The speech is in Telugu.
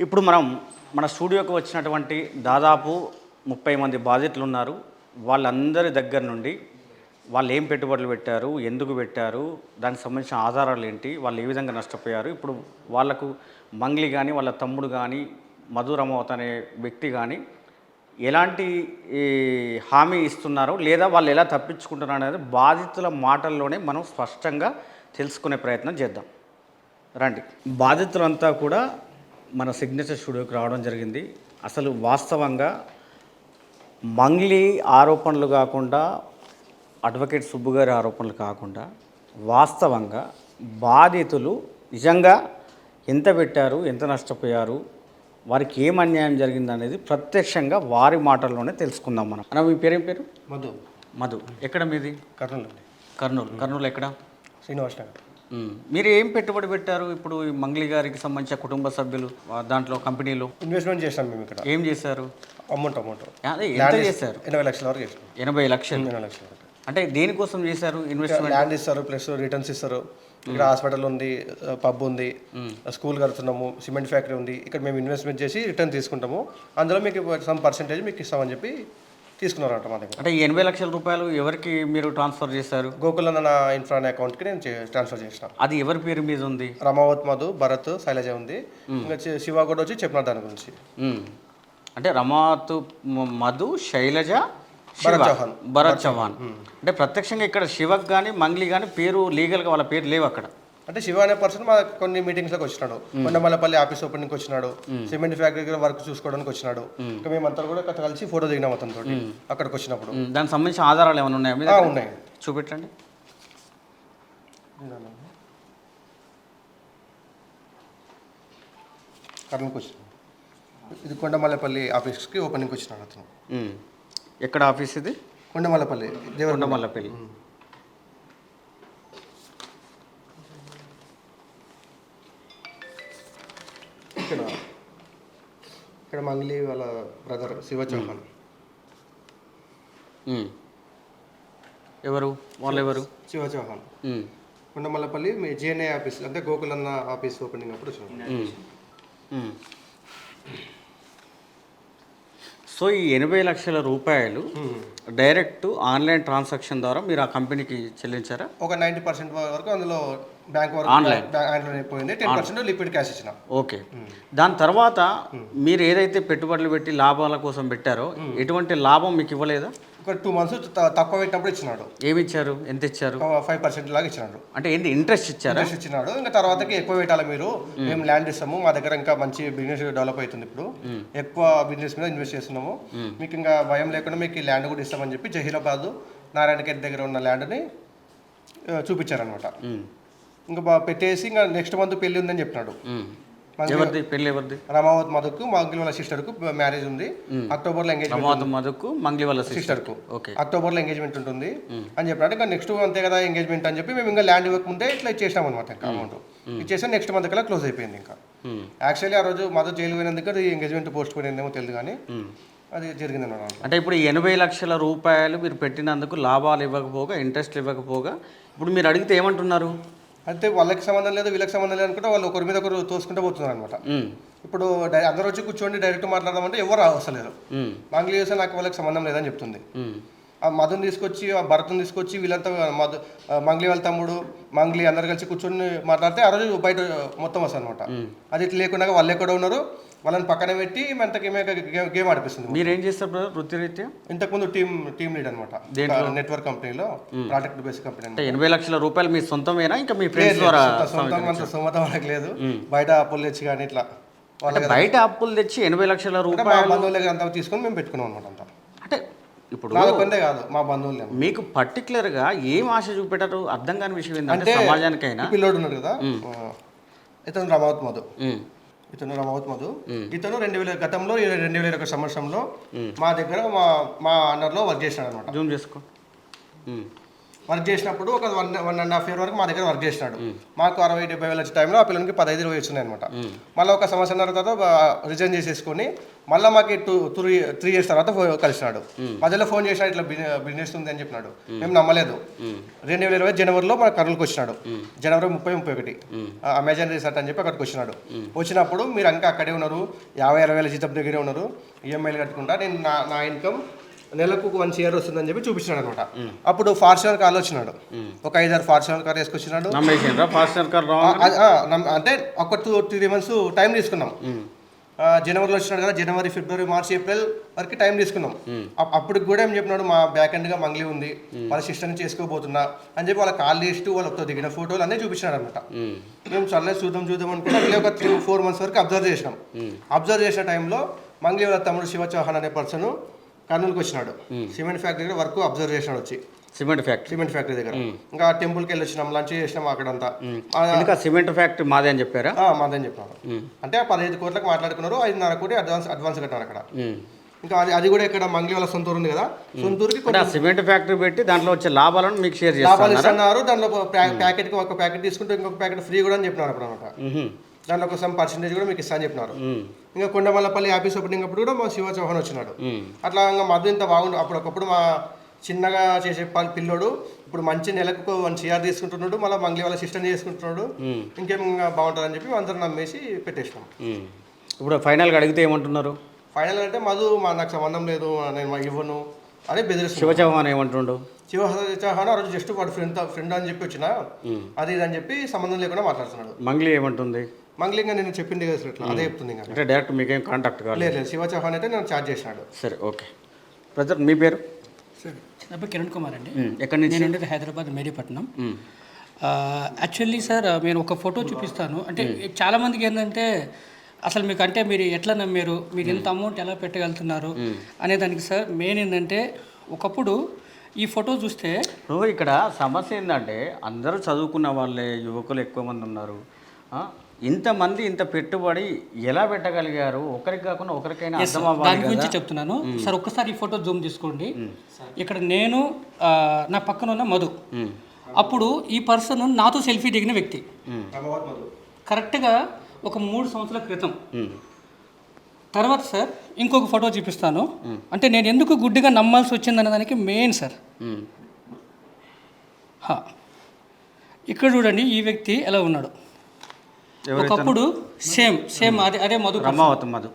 ఇప్పుడు మనం మన స్టూడియోకి వచ్చినటువంటి దాదాపు 30 మంది బాధితులు ఉన్నారు. వాళ్ళందరి దగ్గర నుండి వాళ్ళు ఏం పెట్టుబడులు పెట్టారు, ఎందుకు పెట్టారు, దానికి సంబంధించిన ఆధారాలు ఏంటి, వాళ్ళు ఏ విధంగా నష్టపోయారు, ఇప్పుడు వాళ్ళకు మంగ్లీ కానీ వాళ్ళ తమ్ముడు కానీ మధు రమౌత్ అనే వ్యక్తి కానీ ఎలాంటి ఈ హామీ ఇస్తున్నారు లేదా వాళ్ళు ఎలా తప్పించుకుంటున్నారు అనేది బాధితుల మాటల్లోనే మనం స్పష్టంగా తెలుసుకునే ప్రయత్నం చేద్దాం. రండి. బాధితులంతా కూడా మన సిగ్నేచర్ స్టూడియోకి రావడం జరిగింది. అసలు వాస్తవంగా మంగ్లీ ఆరోపణలు కాకుండా, అడ్వకేట్ సుబ్బు గారి ఆరోపణలు కాకుండా, వాస్తవంగా బాధితులు నిజంగా ఎంత పెట్టారు, ఎంత నష్టపోయారు, వారికి ఏం అన్యాయం జరిగింది అనేది ప్రత్యక్షంగా వారి మాటల్లోనే తెలుసుకుందాం మనం. అన్న, మీ పేరేం పేరు? మధు. మధు. ఎక్కడ మీది? కర్నూలు. కర్నూలు ఎక్కడ? శ్రీనివాస్ నగర్. మీరు ఏం పెట్టుబడి పెట్టారు ఇప్పుడు ఈ మంగ్లీ గారికి సంబంధించిన కుటుంబ సభ్యులు దాంట్లో కంపెనీలో? ఇన్వెస్ట్మెంట్ చేసాం మేము ఇక్కడ. ఏం చేశారు? అమౌంట్ అదే ఎంత చేశారు? 80 లక్షల వరకు చేసాం. 80 లక్షలు. 80 లక్షల వరకు. అంటే దేనికోసం చేశారు ఇన్వెస్ట్మెంట్? ల్యాండ్ ఇస్తారు, ప్లస్ రిటర్న్స్ ఇస్తారు. ఇక్కడ హాస్పిటల్ ఉంది, పబ్ ఉంది, స్కూల్ కడుతున్నాము, సిమెంట్ ఫ్యాక్టరీ ఉంది. ఇక్కడ మేము ఇన్వెస్ట్మెంట్ చేసి రిటర్న్ తీసుకుంటాము. అందులో మీకు సమ్ పర్సెంటేజ్ మీకు ఇస్తామని చెప్పి తీసుకున్నారంట మా దగ్గర. అంటే ఈ 80 లక్షల రూపాయలు ఎవరికి మీరు ట్రాన్స్ఫర్ చేశారు? గోకులన్న ఇన్ఫ్రా అనే అకౌంట్కి నేను ట్రాన్స్ఫర్ చేసిన. అది ఎవరి పేరు మీద ఉంది? రమావత్, మధు, భరత్, శైలజ ఉంది. ఇంకా శివ కూడా వచ్చి చెప్పిన దాని గురించి. అంటే రమావత్, మధు, శైలజ, భరత్ చౌహాన్. అంటే ప్రత్యక్షంగా ఇక్కడ శివక్ కానీ మంగ్లీ కానీ పేరు లీగల్గా వాళ్ళ పేరు లేవు అక్కడ. అంటే శివ అనే పర్సన్ మా కొన్ని మీటింగ్స్లోకి వచ్చినాడు. కొండమల్లపల్లి ఆఫీస్ ఓపెనింగ్కి వచ్చినాడు, సిమెంట్ ఫ్యాక్టరీ దగ్గర వర్క్ చూసుకోవడానికి వచ్చినాడు. ఇంకా మేమంతా కూడా కలిసి ఫోటో దిగినాం అతనితో అక్కడికి వచ్చినప్పుడు. దానికి సంబంధించిన ఆధారాలు ఏమైనా ఉన్నాయా? ఉన్నాయి, చూపెట్టండి. కర్నూలుకి వచ్చినాడు. ఇది కొండమల్లపల్లి ఆఫీస్కి ఓపెనింగ్కి వచ్చినాడు అతను. ఎక్కడ ఆఫీస్ ఇది? కొండమల్లపల్లి, కొండమల్లపల్లి. ఇక్కడ మంగ్లీ వాళ్ళ బ్రదర్ శివ చౌహాన్. ఎవరు వాళ్ళు? ఎవరు? శివ చౌహాన్. కొండమల్లపల్లి మీ జేఎన్ఏ ఆఫీస్ అంటే గోకులన్న ఆఫీస్ ఓపెనింగ్ అప్పుడు వచ్చినాడు. సో ఈ 80 లక్షల రూపాయలు డైరెక్ట్ ఆన్లైన్ ట్రాన్సాక్షన్ ద్వారా మీరు ఆ కంపెనీకి చెల్లించారా? ఒక 90% వరకు అందులో బ్యాంక్ వరకు ఆన్లైన్ అయిపోయింది. 10% లిక్విడ్ క్యాష్ ఇచ్చిన. ఓకే. దాని తర్వాత మీరు ఏదైతే పెట్టుబడులు పెట్టి లాభాల కోసం పెట్టారో ఎటువంటి లాభం మీకు ఇవ్వలేదా? ఒక 2 months తక్కువ పెట్టినప్పుడు ఇచ్చినాడు. ఏమి ఇచ్చారు? ఎంత ఇచ్చారు? 5% లాగా ఇచ్చినాడు. అంటే ఏంటి, ఇంట్రెస్ట్ ఇచ్చారా? ఇంట్రెస్ట్ ఇచ్చినాడు. ఇంకా తర్వాతకి ఎక్కువ పెట్టాలి మీరు, మేము ల్యాండ్ ఇస్తాము, మా దగ్గర ఇంకా మంచి బిజినెస్ డెవలప్ అవుతుంది, ఇప్పుడు ఎక్కువ బిజినెస్ మీద ఇన్వెస్ట్ చేస్తున్నాము, మీకు ఇంకా భయం లేకుండా మీకు ఈ ల్యాండ్ కూడా ఇస్తామని చెప్పి జహీరాబాద్ నారాయణఖేడ్ దగ్గర ఉన్న ల్యాండ్ని చూపించారనమాట. ఇంకా పెట్టేసి ఇంకా నెక్స్ట్ మంత్ పెళ్లి ఉందని చెప్పినాడు. పెళ్లి ఎవరిది? రమావత్ మధుకు మంగ్లీ వాళ్ళ సిస్టర్కు మ్యారేజ్ ఉంది. అక్టోబర్లో ఎంగేజ్మెంట్. మధుకు మంగ్లీ వాళ్ళ సిస్టర్కు అక్టోబర్లో ఎంగేజ్మెంట్ ఉంటుంది అని చెప్పినట్టు ఇంకా నెక్స్ట్ అంతే కదా ఎంగేజ్మెంట్ అని చెప్పి మేము ఇంకా ల్యాండ్ ఇవ్వకముందే ఇట్లా ఇచ్చేసాం అనమాట. ఇంకా అమౌంట్ ఇచ్చేసాం. నెక్స్ట్ మంత్ కల్లా క్లోజ్ అయిపోయింది. ఇంకా యాక్చువల్లీ ఆ రోజు మధు జైలు పోయినందుకు ఈ ఎంగేజ్మెంట్ పోస్ట్ పోయిందేమో తెలియదు, కానీ అది జరిగింది అన్నమాట. అంటే ఇప్పుడు 80 లక్షల రూపాయలు మీరు పెట్టినందుకు లాభాలు ఇవ్వకపోగా, ఇంట్రెస్ట్ ఇవ్వకపోగా, ఇప్పుడు మీరు అడిగితే ఏమంటున్నారు? అయితే వాళ్ళకి సంబంధం లేదు, వీళ్ళకి సంబంధం లేదు అనుకుంటే వాళ్ళు ఒకరి మీద ఒకరు తోసుకుంటూ పోతున్నారు అనమాట. ఇప్పుడు అందరూ వచ్చి కూర్చోండి డైరెక్ట్ మాట్లాడదామంటే ఎవరు అవసరం. మంగ్లీ చేస్తే నాకు వాళ్ళకి సంబంధం లేదని చెప్తుంది. ఆ మధుని తీసుకొచ్చి, ఆ భరత్ని తీసుకొచ్చి వీళ్ళంతా మంగ్లీ వాళ్ళ తమ్ముడు, మంగ్లీ అందరు కలిసి కూర్చొని మాట్లాడితే ఆ రోజు బయట మొత్తం వస్తుంది అనమాట. అది ఇట్లా లేకుండా వాళ్ళు ఎక్కడ ఉన్నారు వాళ్ళని పక్కన పెట్టి మనకి గేమ్ ఆడిపిస్తుంది. మీరు ఏం చేస్తారు బ్రదర్ వృత్తిరీత్యా? ఇంతకుముందు టీమ్ లీడ్ అనమాట నెట్వర్క్ కంపెనీలో, ప్రాజెక్ట్ బేస్డ్ కంపెనీ. 80 లక్షల రూపాయలు మీ సొంతమేనా ఇంకా మీ ఫ్రెండ్స్ ద్వారా? సొంతం మనకు లేదు, బయట అప్పులు తెచ్చి కానీ ఇట్లా బయట అప్పులు తెచ్చి 80 లక్షల రూపాయలు బంధువుల దగ్గర అంతా తీసుకొని మేము పెట్టుకున్నాం అనమాట. అంతా అంటే ఇప్పుడు కొందే కాదు, మా బంధువులే. మీకు పర్టికులర్గా ఏం ఆశ చూపెట్టారు అర్థం కాని విషయం ఏంటంటే, సమాజానికైనా పిల్లోడు ఉన్నాడు కదా, ఇతను రమావత్ మధు, ఇతను 2000 గతంలో 2021 సంవత్సరంలో మా దగ్గర మా అండర్లో వర్క్ చేశాడు అనమాట. జూమ్ చేసుకో. వర్క్ చేసినప్పుడు ఒక 1.5 year వరకు మా దగ్గర వర్క్ చేసినాడు. మాకు 60-70 వేలు వచ్చే టైంలో ఆ పిల్లలకి 15-20 వచ్చినాయి అనమాట. మళ్ళీ ఒక సంవత్సరం తర్వాత రిజైన్ చేసేసుకొని మళ్ళీ మాకు 3 years తర్వాత కలిసినాడు. మధ్యలో ఫోన్ చేసినాడు, ఇట్లా బిజినెస్ ఉంది అని చెప్పినాడు. మేము నమ్మలేదు. 2020 జనవరిలో మన కర్నూలుకి వచ్చినాడు. జనవరి 30-31 అమెజాన్ రిసార్ట్ అని చెప్పి అక్కడికి వచ్చినాడు. వచ్చినప్పుడు మీరు ఇంకా అక్కడే ఉన్నారు, 50-60 వేల జీతం దగ్గరే ఉన్నారు, ఈఎంఐలు కట్టుకుంటా, నేను నా ఇన్కమ్ నెలకు 1 year వస్తుందని చెప్పి చూపించినాడు అనమాట. అప్పుడు ఫార్చునర్ కార్లో వచ్చినాడు. ఒక 5-6 ఫార్చునర్ కార్ వేసుకొచ్చినాడు. అంటే ఒక 2-3 months టైం తీసుకున్నాం. జనవరిలో వచ్చినాడు కదా, జనవరి, ఫిబ్రవరి, మార్చి, ఏప్రిల్ వరకు టైం తీసుకున్నాం. అప్పుడు కూడా ఏం చెప్పినాడు, మా బ్యాక్ ఎండ్గా మంగ్లీ ఉంది, వాళ్ళ సిస్టర్ని చేసుకోబోతున్నా అని చెప్పి వాళ్ళ కాల్ లిస్టు, వాళ్ళతో దిగిన ఫోటోలు అన్నీ చూపించినాడు అనమాట. మేము చల్లే చూద్దాం అనుకుంటే అట్లే ఒక 3-4 months వరకు అబ్జర్వ్ చేసినాం. అబ్జర్వ్ చేసిన టైంలో మంగ్లీ వాళ్ళ తమ్ముడు శివ చౌహాన్ అనే పర్సన్ కర్నూలుకి వచ్చినాడు. సిమెంట్ ఫ్యాక్టరీ దగ్గర వర్క్ అబ్జర్వ్ చేసినాడు. వచ్చి సిమెంట్ ఫ్యాక్టరీ దగ్గర ఇంకా టెంపుల్కి వెళ్ళి వచ్చినాం, లంచ్ చేసినాం అక్కడంతా. ఇంకా సిమెంట్ ఫ్యాక్టరీ మాదే అని చెప్పారా? మాదే అని చెప్పారు. అంటే 15 కోట్లకు మాట్లాడుకున్నారు, 5.5 కోటి అడ్వాన్స్ కట్టారు అక్కడ. ఇంకా అది కూడా ఇక్కడ మంగ్లీ వాళ్ళ సొంతూరు ఉంది కదా, సొంతూరుకి సిమెంట్ ఫ్యాక్టరీ పెట్టి దాంట్లో వచ్చే లాభాలను మీకు షేర్ లాభాలు ఇస్తున్నారు. దాంట్లో ప్యాకెట్కి ఒక ప్యాకెట్ తీసుకుంటే ఇంకొక ప్యాకెట్ ఫ్రీ కూడా అని చెప్పినారు అప్పుడు అనమాట. దాంట్లో ఒక సమ్ పర్సెంటేజ్ కూడా మీకు ఇస్తా అని చెప్పినారు. ఇంకా కొండమల్లపల్లి ఆఫీస్ ఓపెనింగ్ అప్పుడు కూడా మా శివ చౌహాన్ వచ్చినాడు. అట్లా ఇంకా మధు ఇంత బాగుండు. ఒకప్పుడు మా చిన్నగా చేసే పిల్లోడు ఇప్పుడు మంచి నెలకు 1 year తీసుకుంటున్నాడు, మళ్ళీ మంగ్లీ వాళ్ళ సిస్టర్ని చేసుకుంటున్నాడు. ఇంకేం బాగుంటుందని చెప్పి అందరం నమ్మేసి పెట్టేసినాం. ఇప్పుడు ఫైనల్గా అడిగితే ఏమంటున్నారు? ఫైనల్ అంటే మధు నాకు సంబంధం లేదు, నేను ఇవ్వను అని బెదిరిస్తాను. శివ చౌహాన్ ఏమంటుండు? శివ చౌహాన్ ఆ రోజు జస్ట్ వాడు ఫ్రెండ్ అని చెప్పి వచ్చిన అది ఇది అని చెప్పి సంబంధం లేకుండా మాట్లాడుతున్నాడు. మంగ్లీ ఏమంటుంది? మంగ్లీ ఇంకా నేను చెప్పింది కదా సార్, అదే చెప్తుంది. అంటే డైరెక్ట్ మీకేం కాంటాక్ట్ కాలేదు? లేదు, శివ చౌహాన్ అయితే నేను చార్జ్ చేసినాడు. సరే, ఓకే. బ్రదర్, మీ పేరు? నా పేరు కిరణ్ కుమార్ అండి. ఎక్కడి నుంచి? నేను ఉండేది హైదరాబాద్ మేడిపట్నం. యాక్చువల్లీ సార్ నేను ఒక ఫోటో చూపిస్తాను. అంటే చాలామందికి ఏంటంటే అసలు మీకు అంటే మీరు ఎట్లా నమ్మారు, మీరు ఇంత అమౌంట్ ఎలా పెట్టగలుగుతున్నారు అనే దానికి సార్ మెయిన్ ఏంటంటే ఒకప్పుడు ఈ ఫోటో చూస్తే ఇక్కడ సమస్య ఏంటంటే అందరూ చదువుకున్న వాళ్ళే, యువకులు ఎక్కువ మంది ఉన్నారు. ఇంతమంది ఇంత పెట్టుబడి ఎలా పెట్టగలిగారు? ఒకరికి కాకుండా ఒకరికైనా అర్థం అవ్వాలి. దాని గురించి చెప్తున్నాను సార్. ఒక్కసారి ఈ ఫోటో జూమ్ తీసుకోండి. ఇక్కడ నేను నా పక్కన ఉన్న మధు, అప్పుడు ఈ పర్సన్ నాతో సెల్ఫీ దిగిన వ్యక్తి కరెక్ట్గా ఒక 3 సంవత్సరాల క్రితం. తర్వాత సార్ ఇంకొక ఫోటో చూపిస్తాను. అంటే నేను ఎందుకు గుడ్డిగా నమ్మాల్సి వచ్చిందనే దానికి మెయిన్ సార్. ఇక్కడ చూడండి ఈ వ్యక్తి ఎలా ఉన్నాడు. ఒకప్పుడు సేమ్ అదే మధు, మధు.